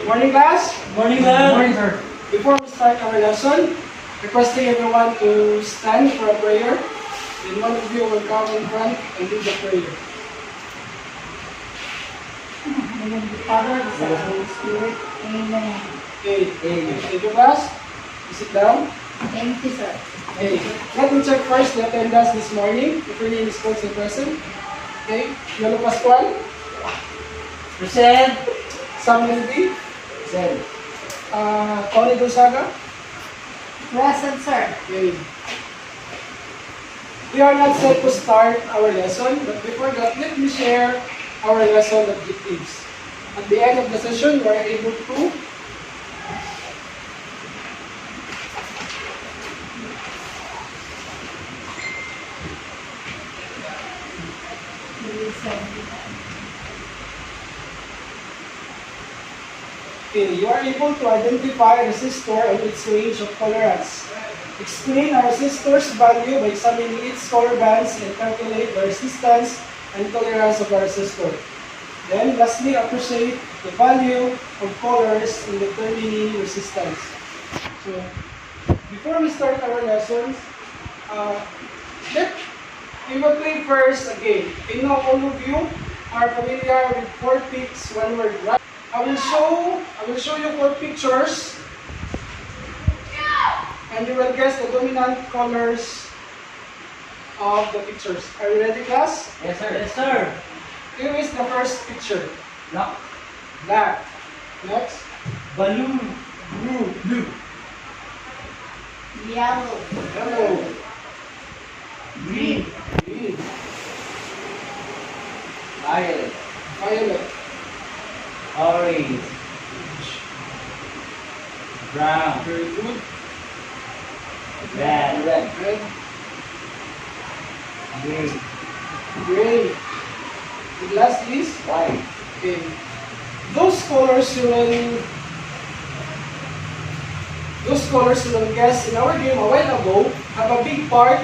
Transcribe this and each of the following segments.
Morning class. Morning, ma'am. Morning, sir. Before we start our lesson, requesting everyone to stand for a prayer. And one of you will come in front and lead the prayer. Father, the Son, and the Holy Spirit. Amen. Okay. Thank you class. Sit down. Thank you, sir. Okay. Let me check first the attendance this morning. If your name is called and present. Okay. Yolo Pascual. Present. Sam Lindy. Present. Connie Gonzaga. Present, sir. Okay. We are not set to start our lesson, but before that, let me share our lesson objectives. At the end of the session, we are able to you are able to identify a resistor and its range of tolerance. Explain a resistor's value by examining its color bands and calculate the resistance and tolerance of a resistor. Then, lastly, appreciate the value of colors in determining resistance. So, before we start our lessons, we will play first a game. I know all of you are familiar with 4 picks, 1 word, right? I will show you 4 pictures, and you will guess the dominant colors of the pictures. Are you ready, class? Yes, sir. Yes, sir. Here is the first picture. Black. Black. Next. Balloon. Blue. Blue. Yellow. Yellow. Green. Green. Violet. Violet. Orange. Brown. Very good. Red. Red. Red. Green. Gray. The last is White. okay. Those colors you will guess in our game a while ago have a big part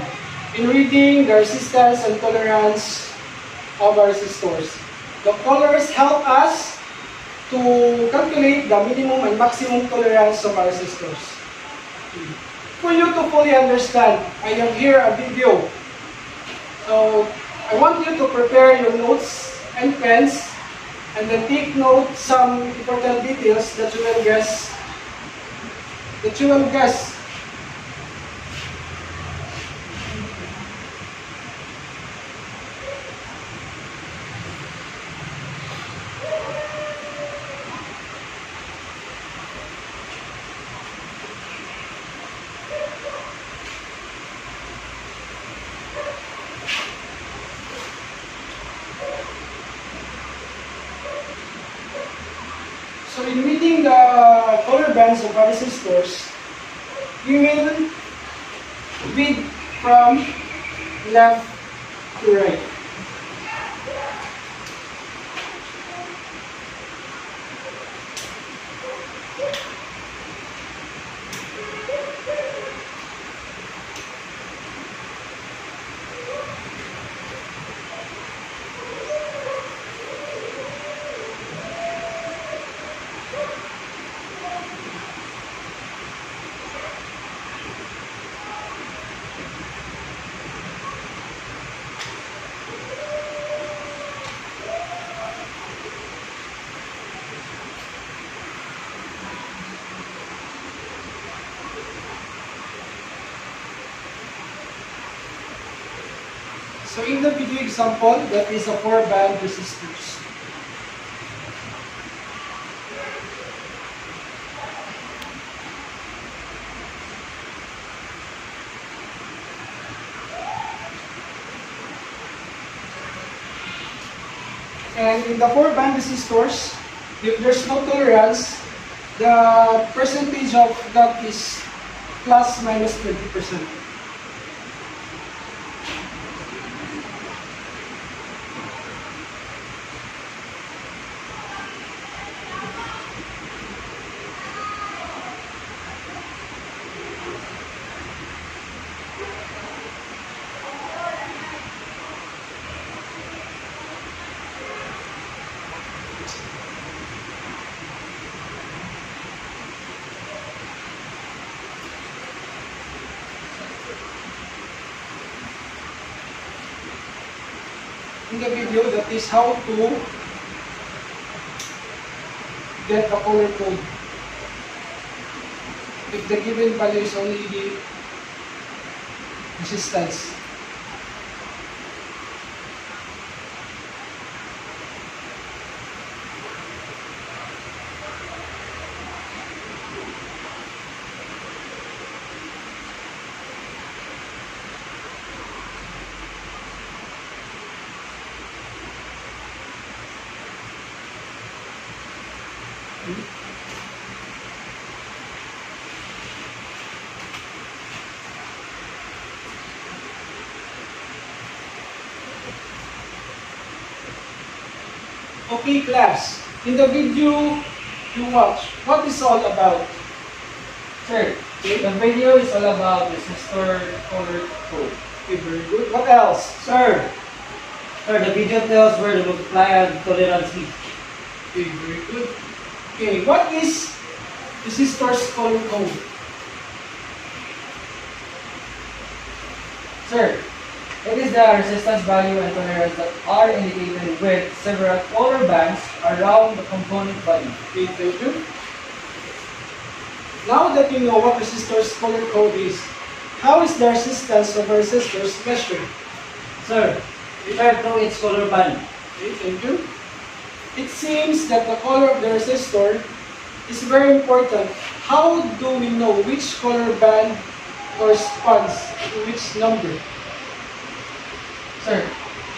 in reading the resistance and tolerance of our resistors. The colors help us to calculate the minimum and maximum tolerance of our resistors. For you to fully understand, I have here a video. So, I want you to prepare your notes and pens and then take note some important details that you will guess. So in reading the color bands of our resistors, you will read from left to right. So in the video example, that is a 4-band resistors. And in the 4-band resistors, if there's no tolerance, the percentage of that is plus minus 20%. in the video, that is how to get the color code. If the given value is only the resistance. Okay, class. In the video you watch, what is all about? Sir, the video is all about resistor color code. Okay, very good. What else? Sir, the video tells where the multiplier and tolerance is. Okay, very good. Okay, what is resistor's color code? Sir, it is the resistance value and tolerance that are indicated with several color bands around the component body. Okay, thank you. Now that you know what resistor's color code is, how is the resistance of a resistor measured? Sir, refer to its color band. Okay, thank you. It seems that the color of the resistor is very important. How do we know which color band corresponds to which number? Sir,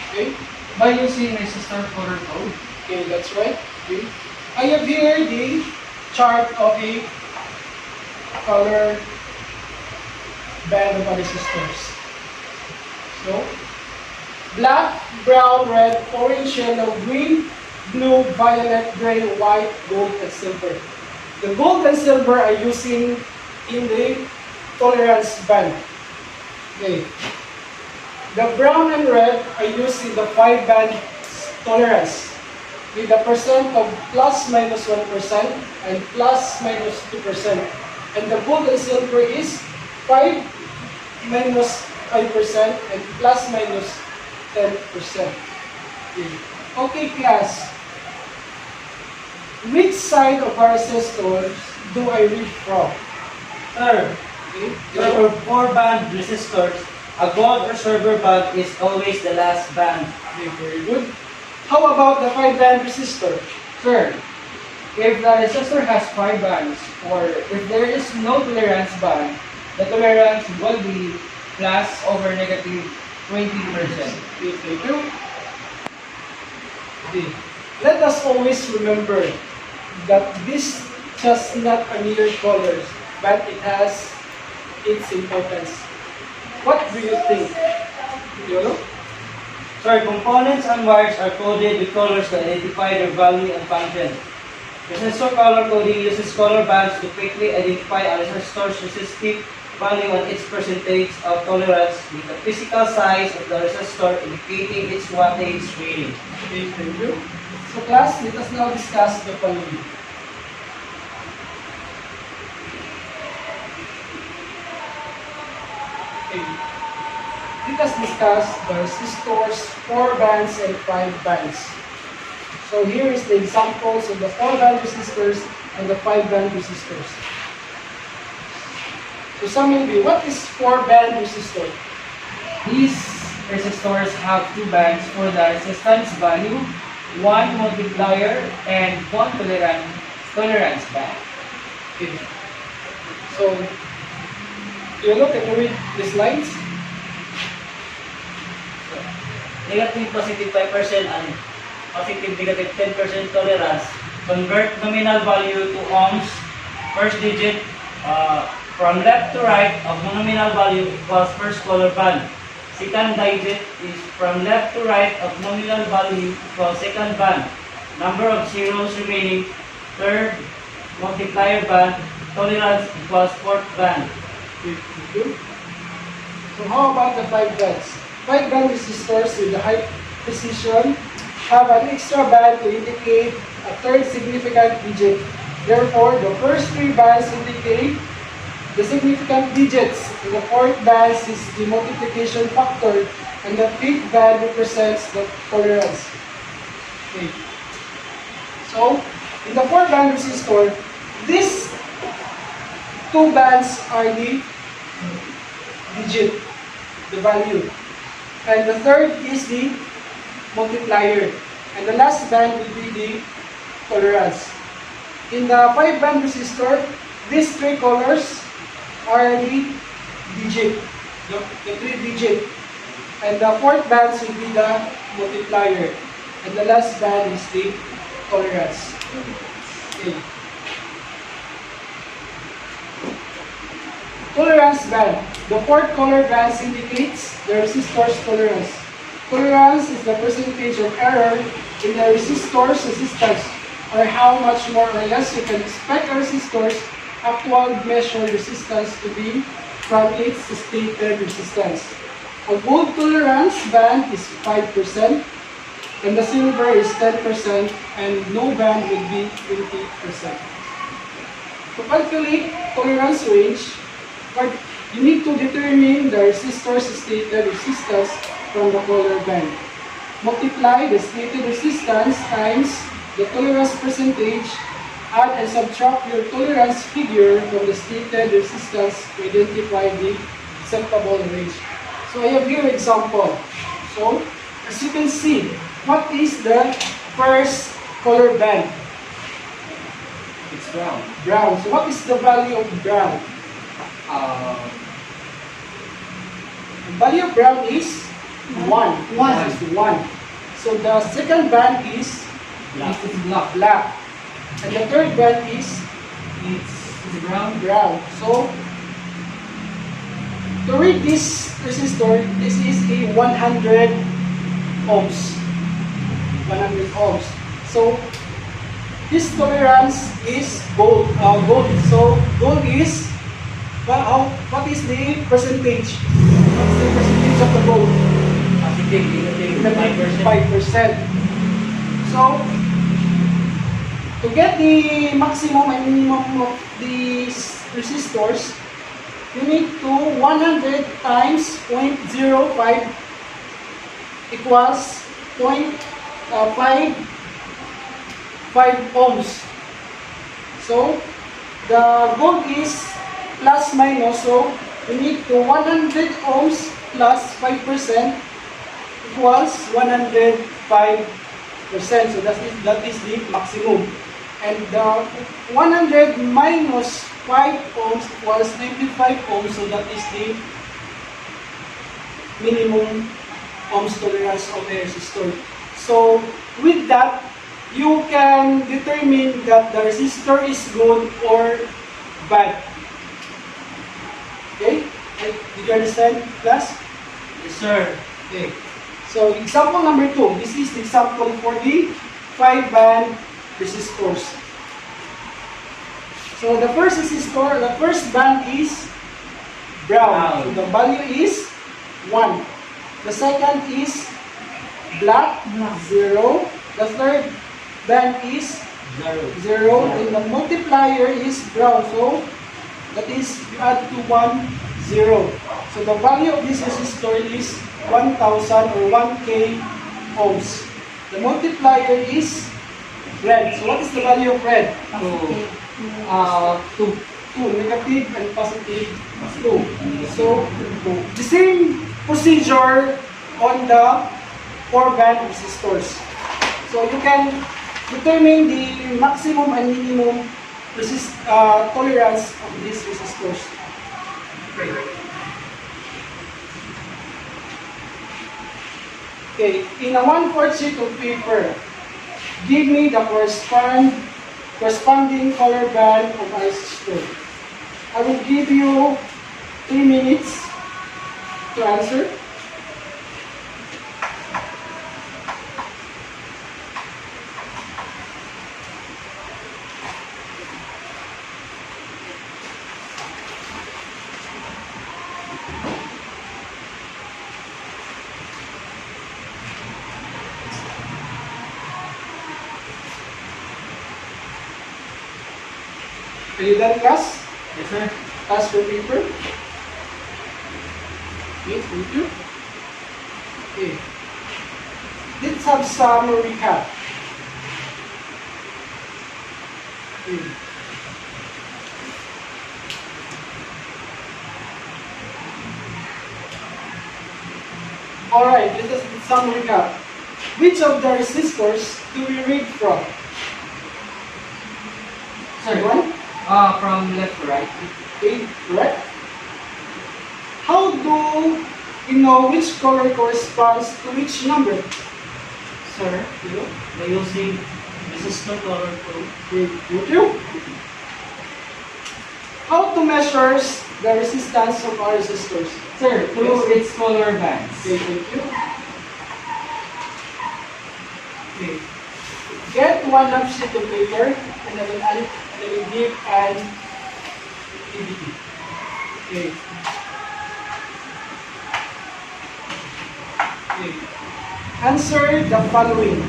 Okay, by using resistor color code, okay, that's right. Okay. I have here the chart of a color band of resistors. So, black, brown, red, orange, yellow, green, blue, violet, gray, white, gold, and silver. The gold and silver are using in the tolerance band. Okay. The brown and red are used in the 5-band tolerance with a percent of plus minus 1% and plus minus 2%. And the gold and silver is 5 minus 5% and plus minus 10%. Okay, class. Which side of our resistors do I read from? sir, Okay. for 4-band resistors, a gold or silver band is always the last band. Okay, very good. How about the 5-band resistor? Sir, if the resistor has 5 bands, or if there is no tolerance band, the tolerance will be plus over negative 20%. Okay, thank you. Okay. Let us always remember that this just not a mere colors, but it has its importance. What do you think? You know? Sir, components and wires are coded with colors to identify their value and function. Resistor color coding uses color bands to quickly identify a resistor's resistive value and its percentage of tolerance with the physical size of the resistor indicating its wattage reading. Okay, thank you. So class, let us now discuss the following. Okay. Let us discuss the resistors, 4 bands and 5 bands. So here is the examples of the 4-band resistors and the 5-band resistors. So summing B, what is 4-band resistor? These resistors have 2 bands for the resistance value, 1 multiplier, and 1 tolerance band. Okay. So, you look and read these lines. Negative positive 5% and positive negative 10% tolerance. Convert nominal value to ohms. First digit from left to right of nominal value equals first color band. Second digit is from left to right of nominal value equals second band. Number of zeros remaining, third multiplier band. Tolerance equals fourth band. Okay, thank you. So how about the 5 bands? 5-band resistors with the high precision have an extra band to indicate a third significant digit. Therefore, the first 3 bands indicate the significant digits. In the 4th band is the multiplication factor, and the thick band represents the tolerance. Okay. So, in the 4-band resistor, these 2 bands are the digit, the value. And the third is the multiplier. And the last band will be the tolerance. In the 5-band resistor, these 3 colors are the digit, the 3 digit. And the 4th band will be the multiplier. And the last band is the tolerance. Okay. Tolerance band. The 4th color band indicates the resistor's tolerance. Tolerance is the percentage of error in the resistor's resistance, or how much more or less you can expect a resistor's actual measured resistance to be from its stated resistance. A gold tolerance band is 5%, and the silver is 10%, and no band will be 20%. To calculate tolerance range, you need to determine the resistor's stated resistance from the color band. Multiply the stated resistance times the tolerance percentage, add and subtract your tolerance figure from the stated resistance to identify the acceptable range. So I have here example. So, as you can see, what is the first color band? It's brown. Brown. So what is the value of brown? The value of brown is 1. One. Is 1. So the second band is Black. black. And the third band is It's brown. brown. So to read this resistor, this is a 100 ohms. 100 ohms. So this tolerance is gold. So gold is what is the percentage? What's the percentage of the gold? Positive, negative, 5%. 5%. So to get the maximum and minimum of these resistors, you need to 100 times 0.05 equals 0.55 ohms. So the gold is plus minus, so you need to 100 ohms plus 5% equals 105%. So that is the maximum. And 100 minus 5 ohms equals 95 ohms, so that is the minimum ohms tolerance of a resistor. So with that, you can determine that the resistor is good or bad. Okay? Did you understand, class? Yes, sir. Okay. So example number 2. This is the example for the 5-band resistors. So the first resistor, the first band is brown. So the value is 1. The second is black, 0. The third band is 0. And the multiplier is brown. So that is, you add to 1, 0. So the value of this resistor is 1,000 or 1K ohms. The multiplier is red. So what is the value of red? 2. Negative and positive 2. So the same procedure on the 4-band resistors. So you can determine the maximum and minimum tolerance of these resistors. Okay, in a 1/4 sheet of paper, give me the corresponding color band of a resistor. I will give you 3 minutes to answer. Are you done, class? Yes, sir. Pass your paper. Okay, thank you. Okay. Let's have some recap. Okay. Alright, let us do some recap. Which of the resistors do we read from? Sir, One? from left to right. Okay, correct. How do we know which color corresponds to which number? Sir, by using resistor color code. Okay, thank you. How to measure the resistance of our resistors? Sir, through its color bands. Okay, thank you. Okay. Get one lap sheet of paper and I will give an activity. Okay. Okay. Answer the following.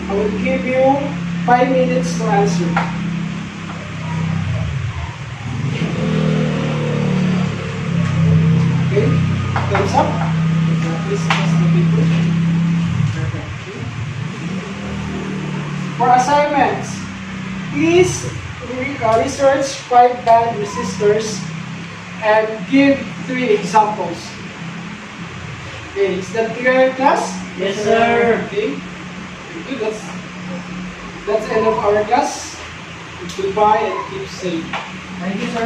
I will give you 5 minutes to answer. Okay, thumbs up. Please pass the paper. For assignments, please research 5 band resistors and give 3 examples. Okay, is that clear, class? Yes, sir. Okay. Thank you. That's the end of our class. Goodbye and keep safe. Thank you, sir.